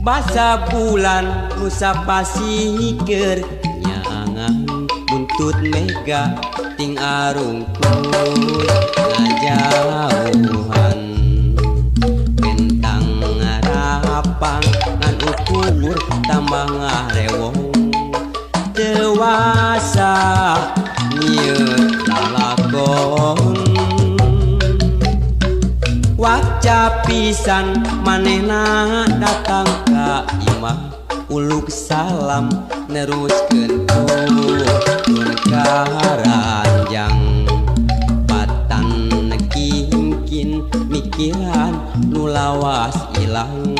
Basa bulan nusa pasikeun nyaangan buntut mega ting arungkul ngajauhan bentang ngarapang ngan ukur tambah ngarewong dewasa nyieun lalakon waca pisan manehna datang ka imah uluk salam neruskeun turun karanjang patan kingkin mikiran nu lawas ilang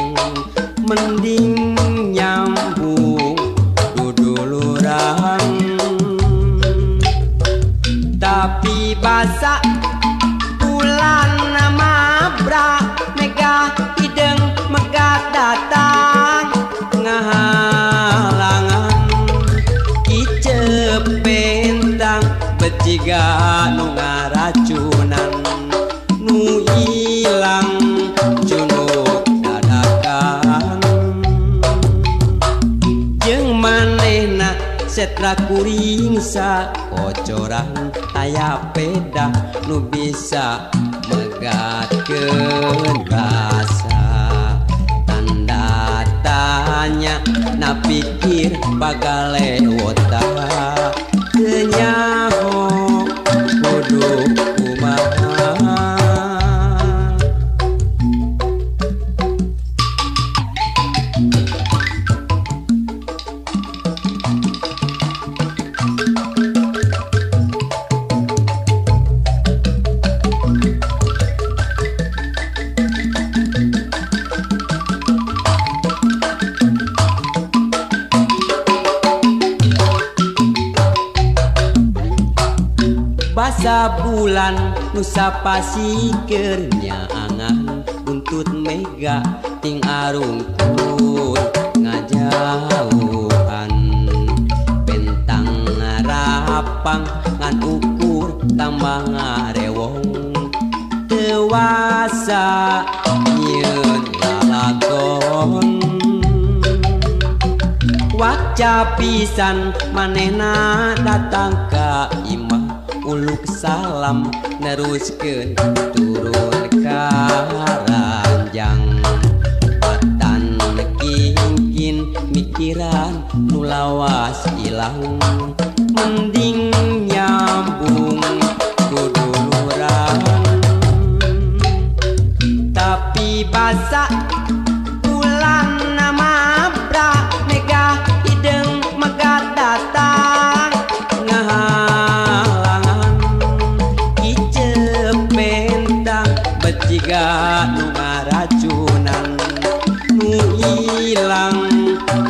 mending nyambung duduluran tapi basa bulan mabra mega hideng megat datang ngahalangan icep bentang beciga nu ngaracunan nu ilang junuk dadakan jeung manehna setra kuring sakocoran aya peda nu bisa megatkeun rasa tanda tanya na pikir bagalewota teu nyaho kudu kumaha basa bulan nusa pasikeun nyaangan buntut mega ting arungkul ngajauhan bentang ngarapang ngan ukur tambah ngarewong dewasa nyieun lalakon waca pisan manehna datang ka imah uluk salam neruskeun turun karanjang patan kingkin mikiran nu lawas ilang mending nyambung kuduluran tapi basa bulan mabra mega hideng megat datang beciga nu ngaracunan nu ilang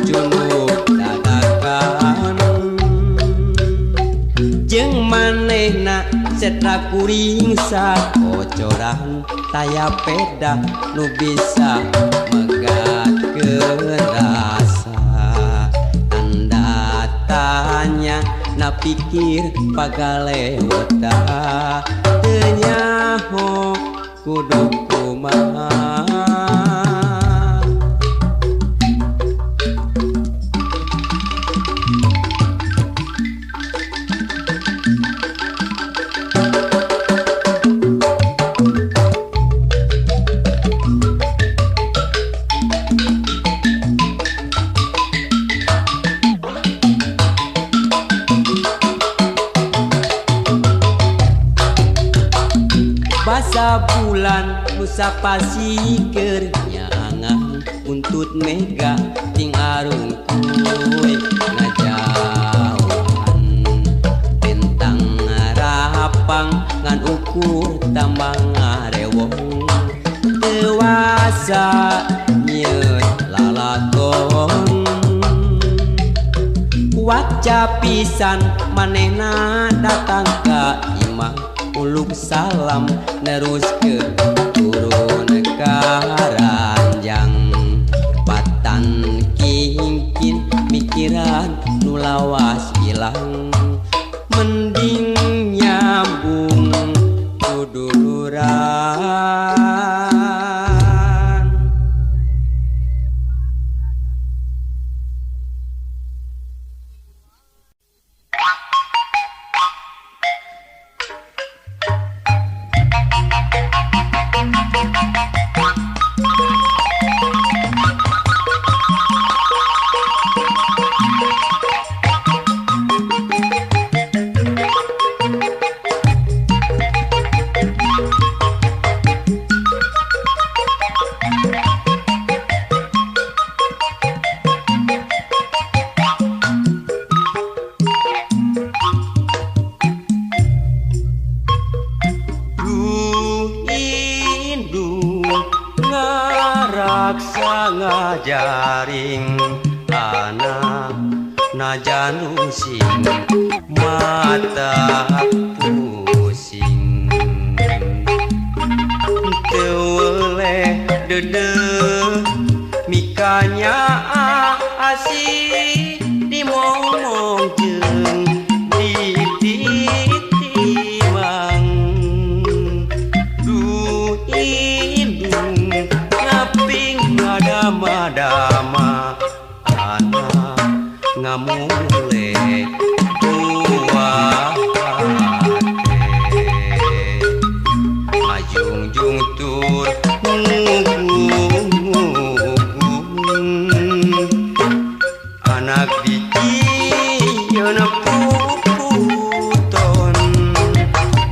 junuk dadakan jeung manehna setra kuring sakocoran taya peda nu bisa megatkeun rasa tanda tanya na pikir bagalewota teu nyaho kudu kumaha basa bulan nusa pasikeun nyaangan buntut mega ting arungkul ngajauhan bentang ngarapang ngan ukur tambah ngarewong dewasa nyieun lalakon waca pisan manehna datang ka imah uluk salam neruskeun turun karanjang patan kingkin mikiran nu lawas ilang mending nyambung kuduluran. raksa ngajaring anak najanung sing mata pusing teu dede mikanya asih dimomong jeung ditimang du indung ngaping ngadama-dama anak ngamule buah ngajungjung tur anak dikieun puputon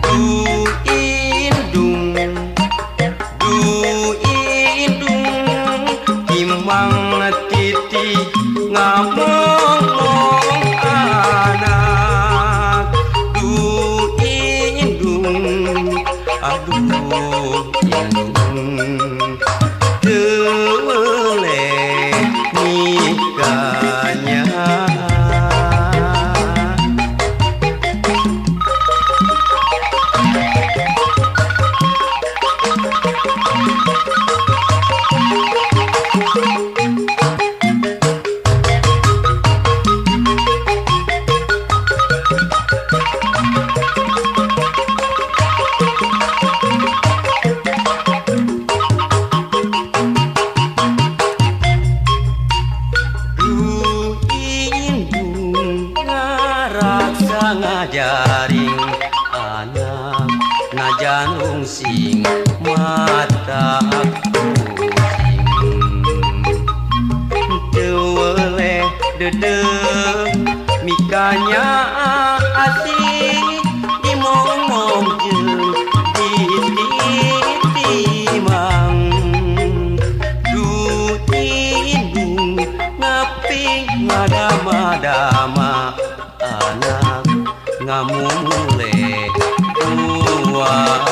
du indung timang titi ngamong anak du indung aduh indung teu nikahnya ngajaring anak najanung sing mata pusing teu dede mikanya asih dimomong jeung ditimang du indung ngaping ngadama-dama anak ngamule buah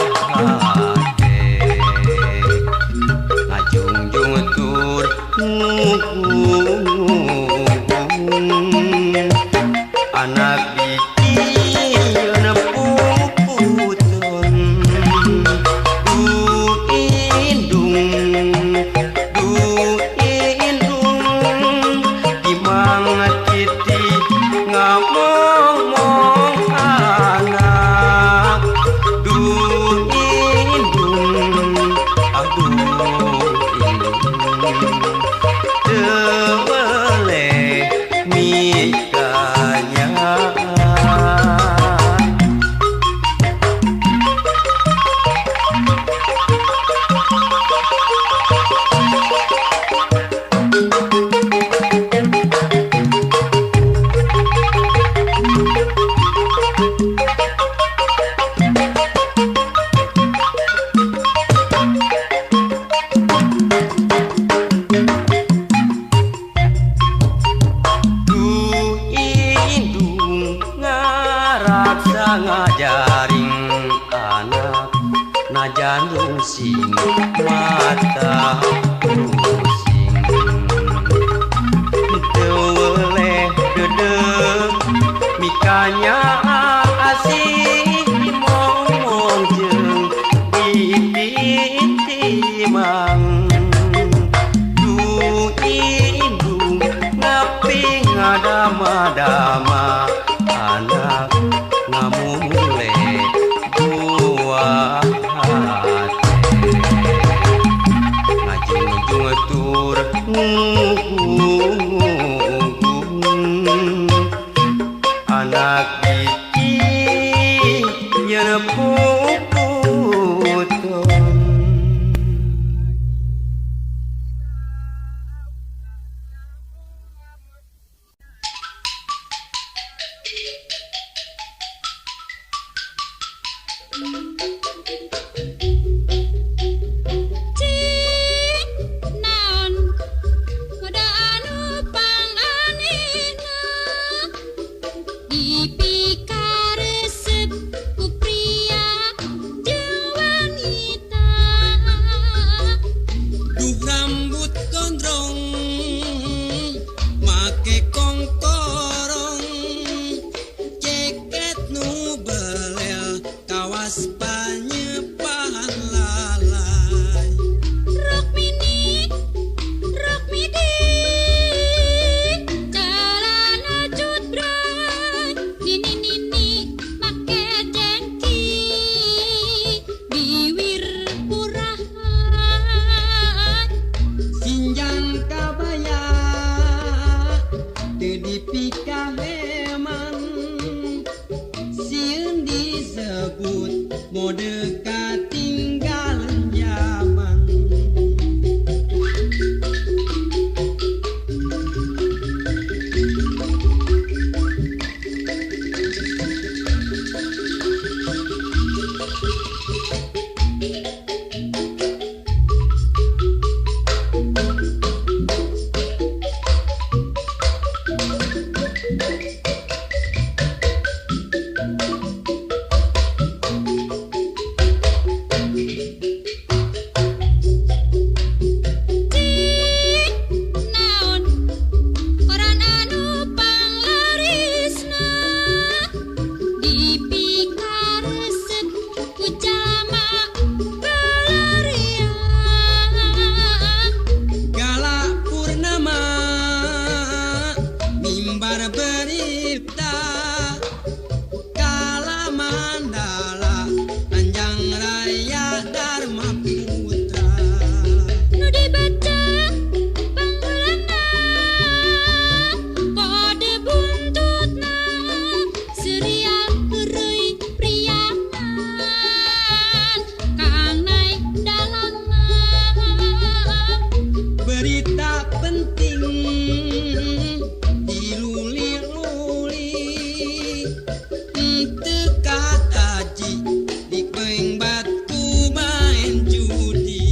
ngajungjung tur anak dikieun puputon du indung timang titi ngamong anak du indung aduh indung teu mikanya ngajaring anak najanung sing mata pusing teu dede mikanya asih dimomong jeung ditimang du indung ngaping ngadama-dama anak ngamule buah ngajungjung tur anak dikieun puputon berita penting diluli-luli teka taji di peng batu main judi.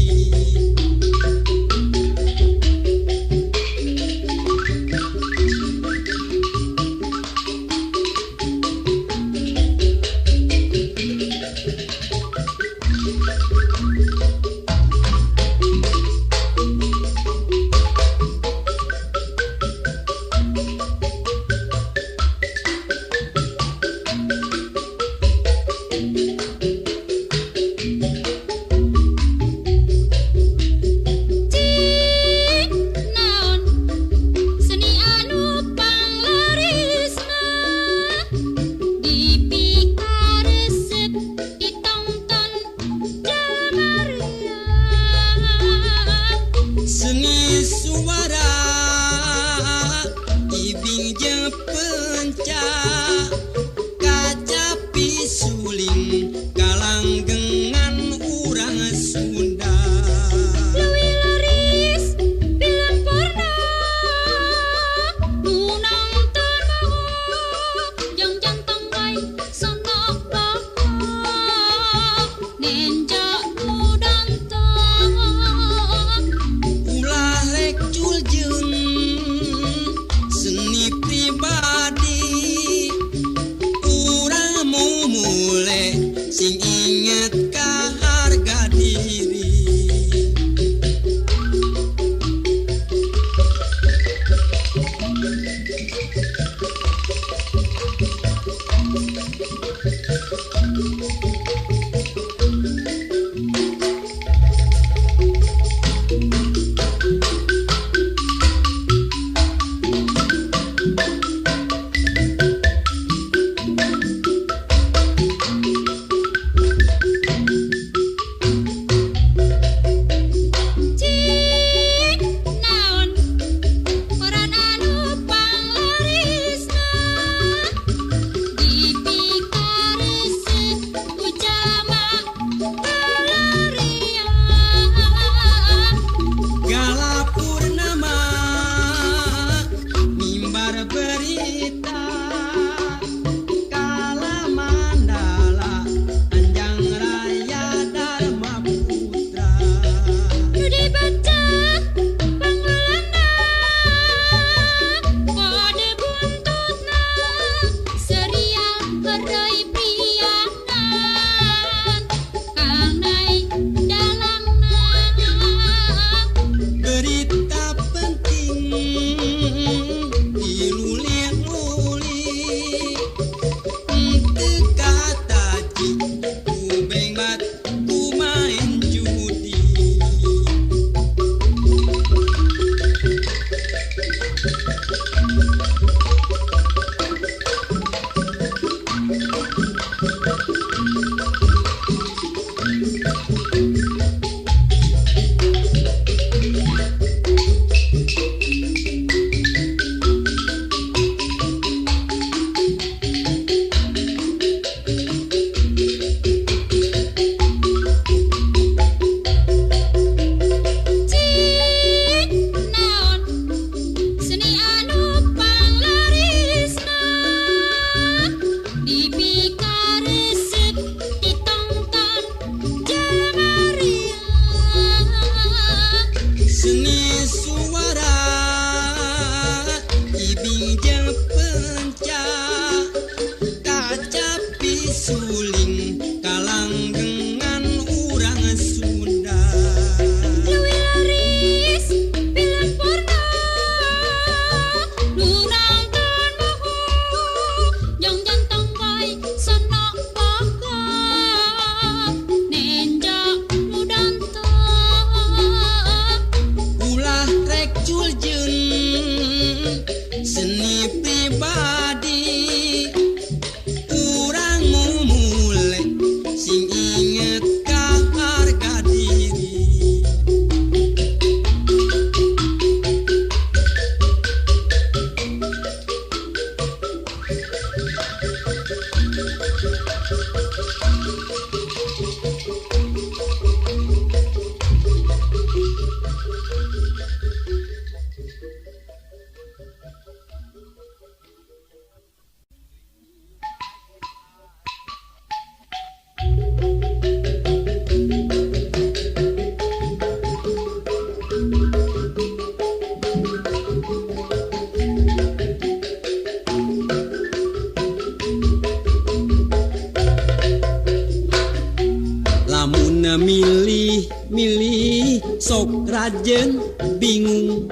sajen bingung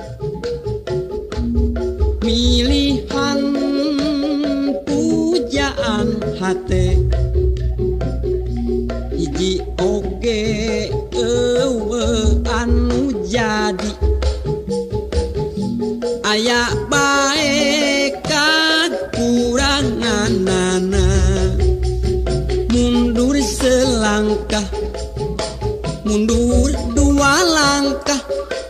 milihan pujaan hate hiji oge anu jadi aya bae kakuranganana mundur selangkah mundur dua langkah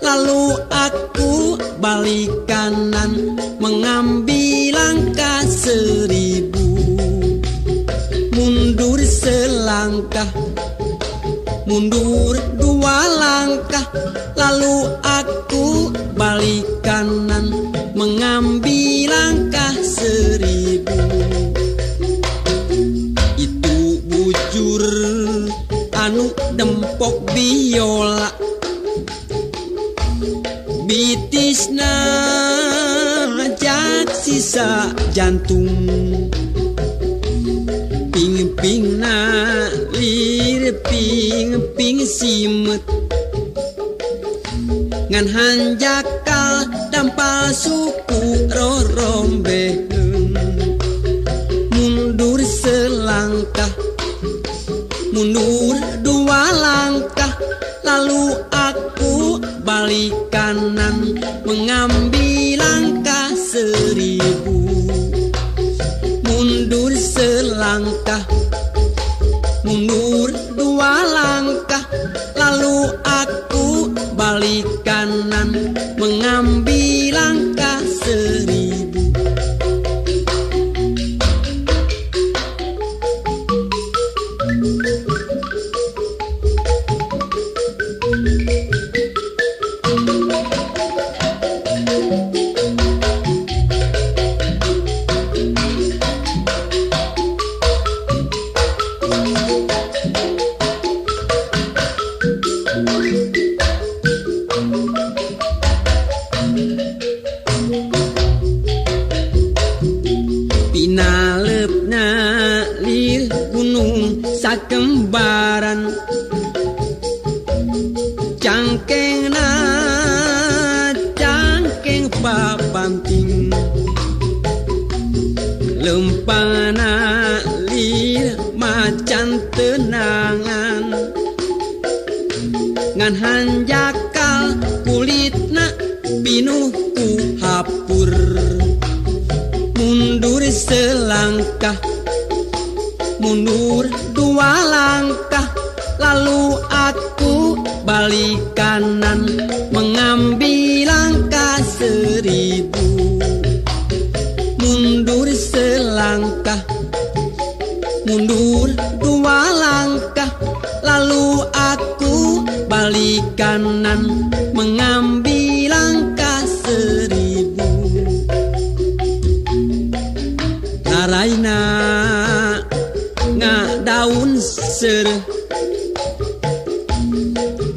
lalu aku balik kanan mengambil langkah 1000 mundur selangkah mundur dua langkah lalu aku balik kanan mengambil langkah 1000 itu bujur anu dempok biola bitisna jak sisa jantung ping-pingna lir ping-ping simet ngan hanjakal dampal suku rorombeheun mundur selangkah mundur dua langkah lalu aku balik kanan mengambil langkah 1000 mundur selangkah mundur dua langkah lalu aku balik kanan mengambil langkah 1000 pinalepna lir gunung sakembaran cangkengna cangkeng papamping lempana lir macan tenangan ngan hanjakal kulitna pinuh ku hapur mundur selangkah mundur dua langkah lalu aku balik kanan mengambil langkah 1000 mundur selangkah mundur dua langkah lalu aku balik kanan mengambil langkah 1000 Raina ngadaun sereh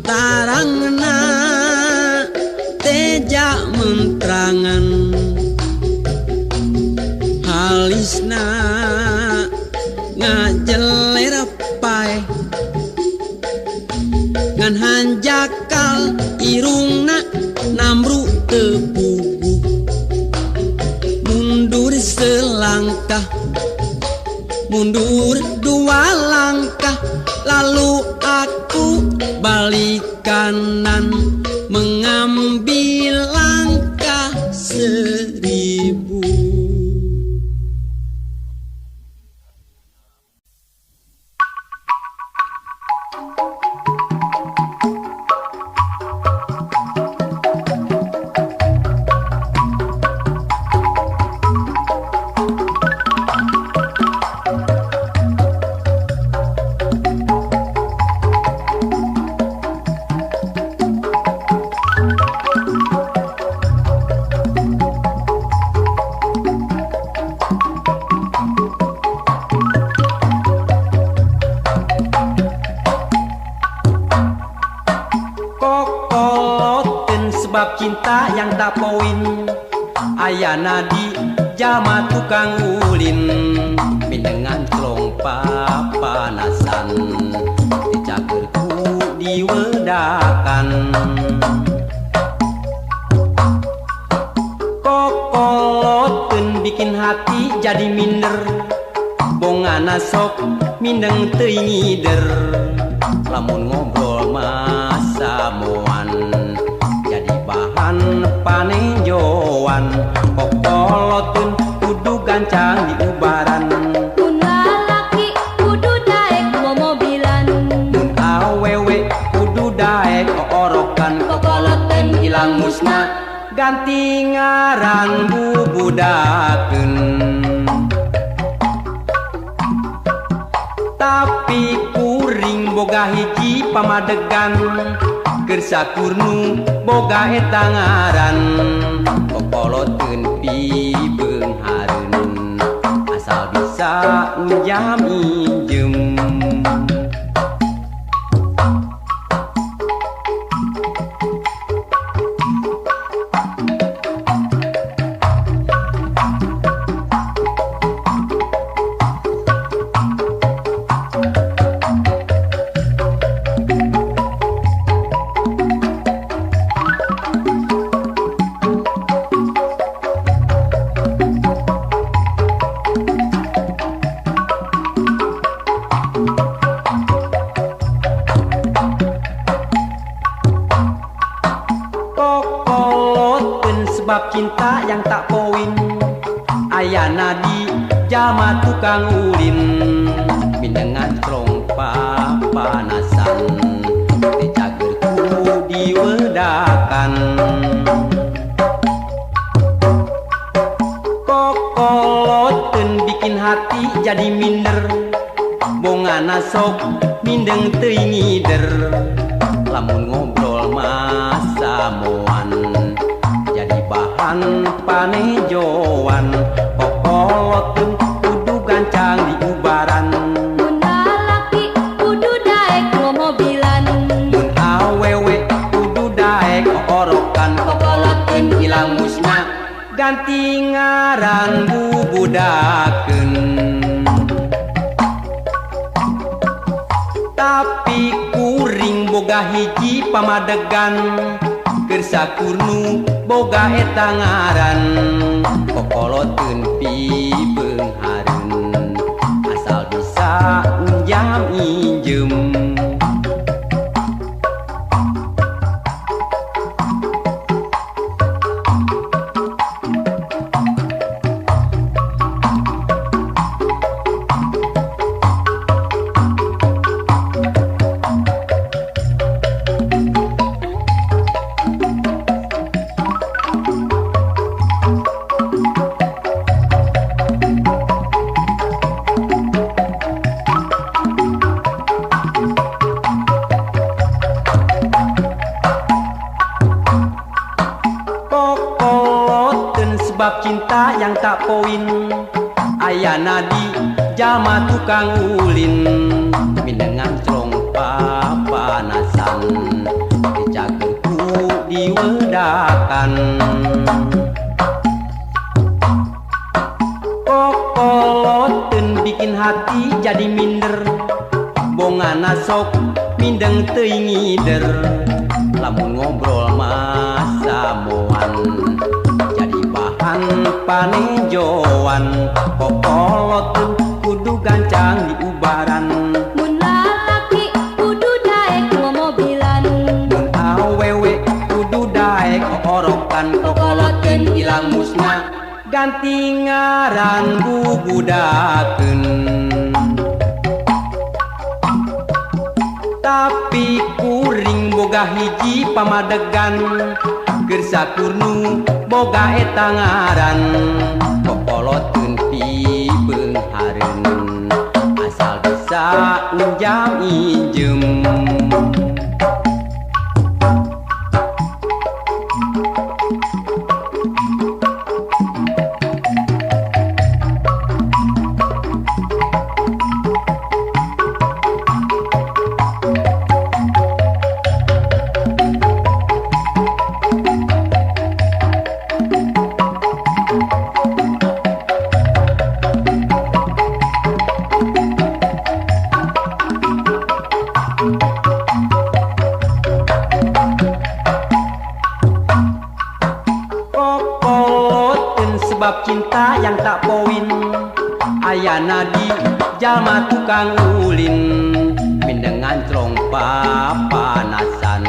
tarangna teja mentrangan halisna ngajeler pae ngan hanjakal irungna namru tebubu mundur selangkah mundur dua langkah lalu aku balik kanan mengambil langkah 1000 sebab cinta yang tak poin ayana di jama tukang ulin minengan kelong papanasan dicagerku diwedakan bikin hati jadi minder, bongana sok mindeng teuing ngider. Lamun ngobrol masa moan jadi bahan panenjoan, kokoloteun kudu gancang di ubaran. Mun lalaki kudu daek momobilan, Mun awewe kudu daek oorokan, kokoloteun ilang musna ganti ngaran bubudakeun. Tapi kuring boga hiji pamadegan, keur sakurnu boga eta ngaran, kokoloteun pibeung hareun asal bisa unjam injem. Kokoloteun sebab cinta yang tak poin, ayana di jalma tukang ulin, mindengan strong papanasan, teh cager kudu diwedakan. Kokoloteun bikin hati jadi minder, bongana sok mindeng teuing ngider. Lamun ngobrol masa moan jadi bahan panejoan, kokoloteun kudu gancang di ubaran. mun lalaki kudu daek momobilan, Mun awewe kudu daek oorokan, kokoloteun ilang musna ganti ngaran bubudakeun. Tapi kuring boga hiji pamadegan, keur sakurnu boga eta ngaran, kokoloteun pibeung hareun asal bisa unjam injem. Kokoloteun sebab cinta yang tak poin, ayana di jalma tukang ulin, mindengan strong papanasan, teh cager kudu diwedakan. Kokoloteun bikin hati jadi minder, bongana sok mindeng teuing ngider. Lamun ngobrol masa moan jadi bahan panejoan, kokoloteun kudu gancang di ubaran. mun lalaki kudu daek momobilan, Mun awewe kudu daek oorokan, kokoloteun ilang musna ganti ngaran bubudakeun. Tapi kuring boga hiji pamadegan, keur sakurnu boga eta ngaran, kokoloteun pibeung hareun asal bisa unjam injem. sebab cinta yang tak poin ayana di jalma tukang ulin mindengan trong papanasan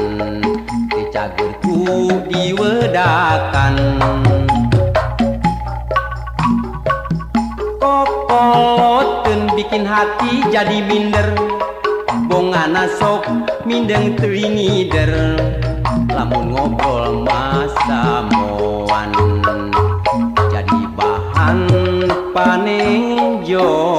dicagerku diwedakan kokoloten bikin hati jadi minder bongana sok mindeng teringider lamun ngobrol masa moan jadi bahan panenjo